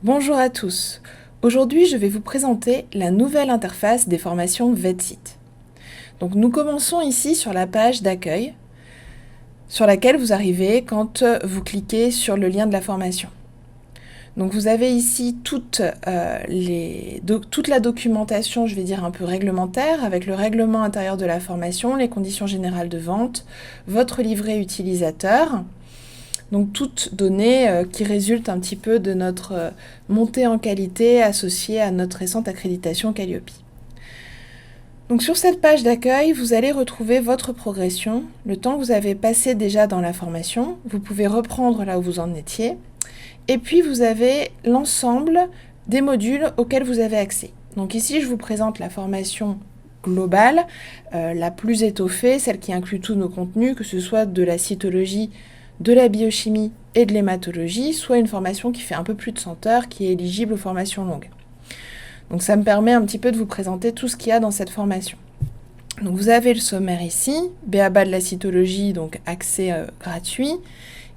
Bonjour à tous. Aujourd'hui, je vais vous présenter la nouvelle interface des formations VetSite. Donc, nous commençons ici sur la page d'accueil, sur laquelle vous arrivez quand vous cliquez sur le lien de la formation. Donc, vous avez ici toute la documentation, je vais dire un peu réglementaire, avec le règlement intérieur de la formation, les conditions générales de vente, votre livret utilisateur. Donc toutes données qui résultent un petit peu de notre montée en qualité associée à notre récente accréditation Calliope. Donc sur cette page d'accueil, vous allez retrouver votre progression, le temps que vous avez passé déjà dans la formation. Vous pouvez reprendre là où vous en étiez. Et puis vous avez l'ensemble des modules auxquels vous avez accès. Donc ici, je vous présente la formation globale, la plus étoffée, celle qui inclut tous nos contenus, que ce soit de la cytologie, de la biochimie et de l'hématologie, soit une formation qui fait un peu plus de 100 heures, qui est éligible aux formations longues. Donc ça me permet un petit peu de vous présenter tout ce qu'il y a dans cette formation. Donc vous avez le sommaire ici, b.a.-ba de la cytologie, donc accès gratuit.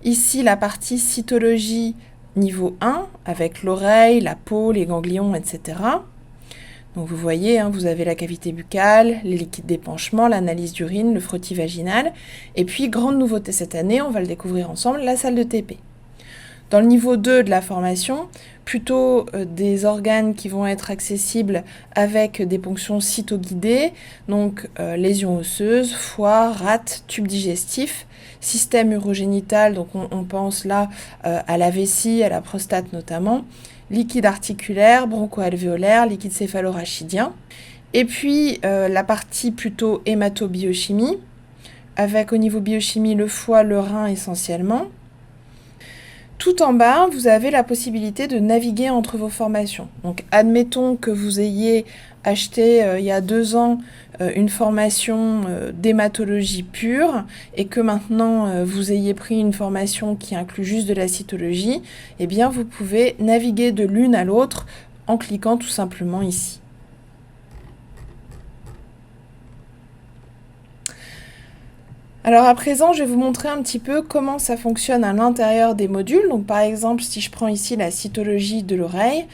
Ici la partie cytologie niveau 1, avec l'oreille, la peau, les ganglions, etc. Donc vous voyez, vous avez la cavité buccale, les liquides d'épanchement, l'analyse d'urine, le frottis vaginal. Et puis, grande nouveauté cette année, on va le découvrir ensemble, la salle de TP. Dans le niveau 2 de la formation, plutôt des organes qui vont être accessibles avec des ponctions cytoguidées, donc lésions osseuses, foie, rate, tube digestif, système urogénital, donc on pense là à la vessie, à la prostate notamment, liquide articulaire, broncho-alvéolaire, liquide céphalorachidien. Et puis la partie plutôt hématobiochimie, avec au niveau biochimie le foie, le rein essentiellement. Tout en bas, vous avez la possibilité de naviguer entre vos formations. Donc admettons que vous ayez acheté il y a 2 ans une formation d'hématologie pure et que maintenant vous ayez pris une formation qui inclut juste de la cytologie, eh bien vous pouvez naviguer de l'une à l'autre en cliquant tout simplement ici. Alors à présent, je vais vous montrer un petit peu comment ça fonctionne à l'intérieur des modules. Donc par exemple, si je prends ici la cytologie de l'oreille,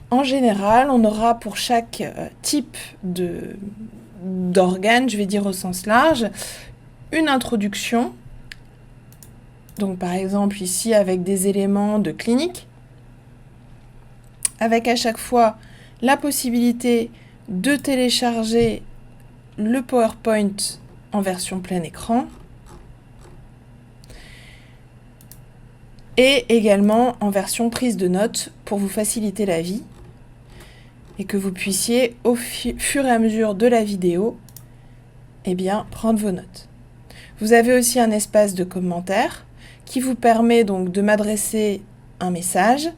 en général, on aura pour chaque type d'organe, je vais dire au sens large, une introduction. Donc par exemple ici avec des éléments de clinique, avec à chaque fois la possibilité de télécharger le PowerPoint en version plein écran et également en version prise de notes pour vous faciliter la vie et que vous puissiez au fur et à mesure de la vidéo prendre vos notes. Vous avez aussi un espace de commentaires qui vous permet donc de m'adresser un message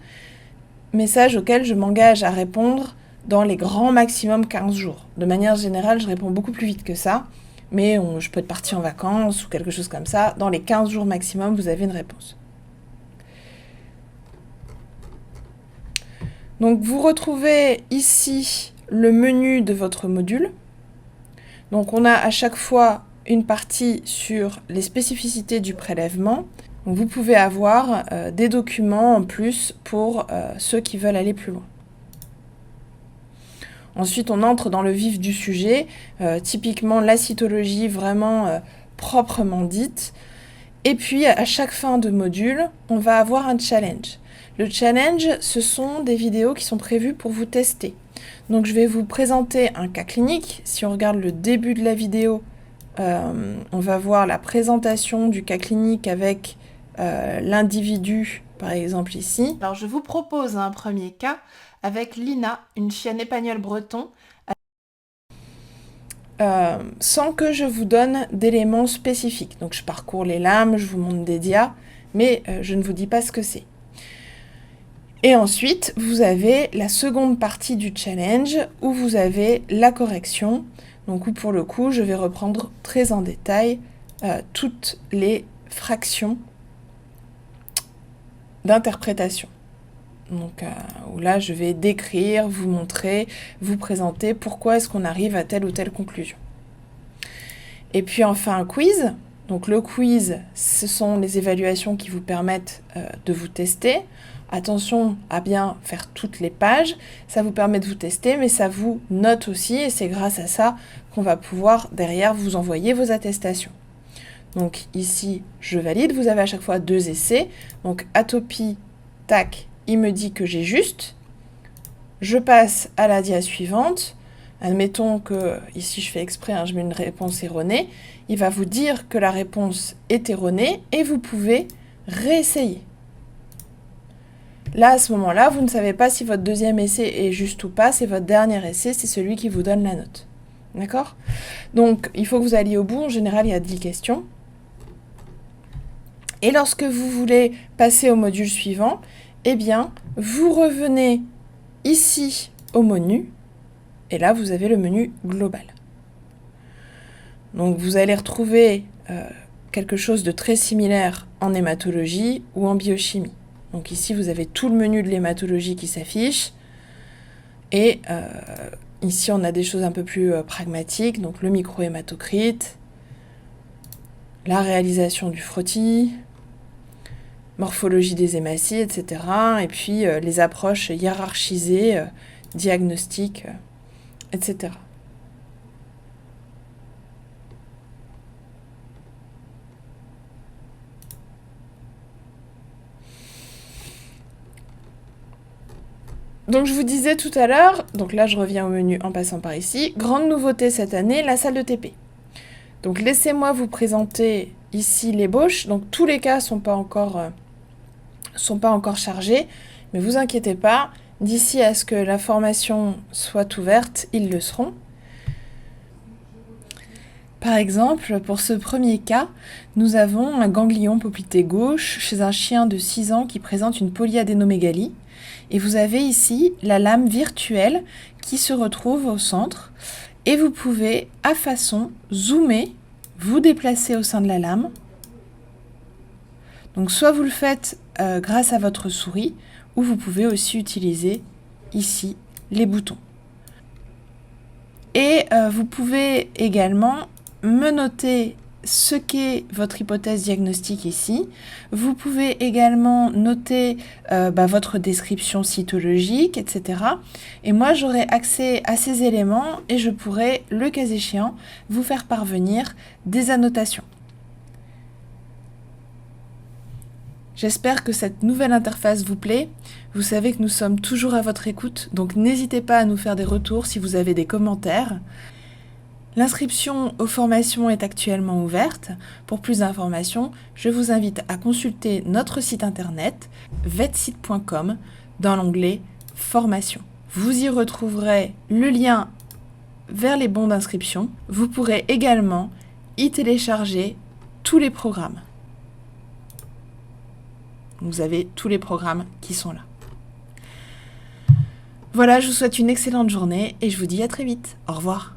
auquel je m'engage à répondre dans les grands maximum 15 jours. De manière générale, je réponds beaucoup plus vite que ça, mais je peux être partie en vacances ou quelque chose comme ça. Dans les 15 jours maximum, vous avez une réponse. Donc vous retrouvez ici le menu de votre module. Donc on a à chaque fois une partie sur les spécificités du prélèvement. Donc vous pouvez avoir des documents en plus pour ceux qui veulent aller plus loin. Ensuite, on entre dans le vif du sujet, typiquement la cytologie vraiment proprement dite. Et puis, à chaque fin de module, on va avoir un challenge. Le challenge, ce sont des vidéos qui sont prévues pour vous tester. Donc, je vais vous présenter un cas clinique. Si on regarde le début de la vidéo, on va voir la présentation du cas clinique avec l'individu, par exemple ici. Alors, je vous propose un premier cas avec Lina, une chienne épagneule breton, sans que je vous donne d'éléments spécifiques. Donc je parcours les lames, je vous montre des dias, mais je ne vous dis pas ce que c'est. Et ensuite, vous avez la seconde partie du challenge, où vous avez la correction, donc où pour le coup, je vais reprendre très en détail toutes les fractions d'interprétation. Donc où là, je vais décrire, vous montrer, vous présenter pourquoi est-ce qu'on arrive à telle ou telle conclusion. Et puis enfin un quiz. Donc le quiz, ce sont les évaluations qui vous permettent de vous tester. Attention à bien faire toutes les pages, ça vous permet de vous tester, mais ça vous note aussi, et c'est grâce à ça qu'on va pouvoir derrière vous envoyer vos attestations. Donc ici, je valide, vous avez à chaque fois 2 essais, donc Atopie, tac, il me dit que j'ai juste, je passe à la dia suivante, admettons que, ici je fais exprès, je mets une réponse erronée, il va vous dire que la réponse est erronée, et vous pouvez réessayer. Là, à ce moment-là, vous ne savez pas si votre deuxième essai est juste ou pas, c'est votre dernier essai, c'est celui qui vous donne la note. D'accord? Donc, il faut que vous alliez au bout, en général, il y a 10 questions. Et lorsque vous voulez passer au module suivant, eh bien, vous revenez ici au menu, et là, vous avez le menu global. Donc, vous allez retrouver quelque chose de très similaire en hématologie ou en biochimie. Donc ici, vous avez tout le menu de l'hématologie qui s'affiche. Et ici, on a des choses un peu plus pragmatiques. Donc le microhématocrite, la réalisation du frottis, morphologie des hématies, etc. Et puis les approches hiérarchisées, diagnostiques, etc. Donc je vous disais tout à l'heure, donc là je reviens au menu en passant par ici, grande nouveauté cette année, la salle de TP. Donc laissez-moi vous présenter ici l'ébauche, donc tous les cas sont pas encore chargés, mais vous inquiétez pas, d'ici à ce que la formation soit ouverte, ils le seront. Par exemple, pour ce premier cas, nous avons un ganglion poplité gauche chez un chien de 6 ans qui présente une polyadénomégalie. Et vous avez ici la lame virtuelle qui se retrouve au centre. Et vous pouvez, à façon, zoomer, vous déplacer au sein de la lame. Donc soit vous le faites grâce à votre souris, ou vous pouvez aussi utiliser ici les boutons. Et vous pouvez également me noter ce qu'est votre hypothèse diagnostique ici. Vous pouvez également noter votre description cytologique, etc. Et moi, j'aurai accès à ces éléments et je pourrai, le cas échéant, vous faire parvenir des annotations. J'espère que cette nouvelle interface vous plaît. Vous savez que nous sommes toujours à votre écoute, donc n'hésitez pas à nous faire des retours si vous avez des commentaires. L'inscription aux formations est actuellement ouverte. Pour plus d'informations, je vous invite à consulter notre site internet vetsite.com dans l'onglet Formation. Vous y retrouverez le lien vers les bons d'inscription. Vous pourrez également y télécharger tous les programmes. Vous avez tous les programmes qui sont là. Voilà, je vous souhaite une excellente journée et je vous dis à très vite. Au revoir.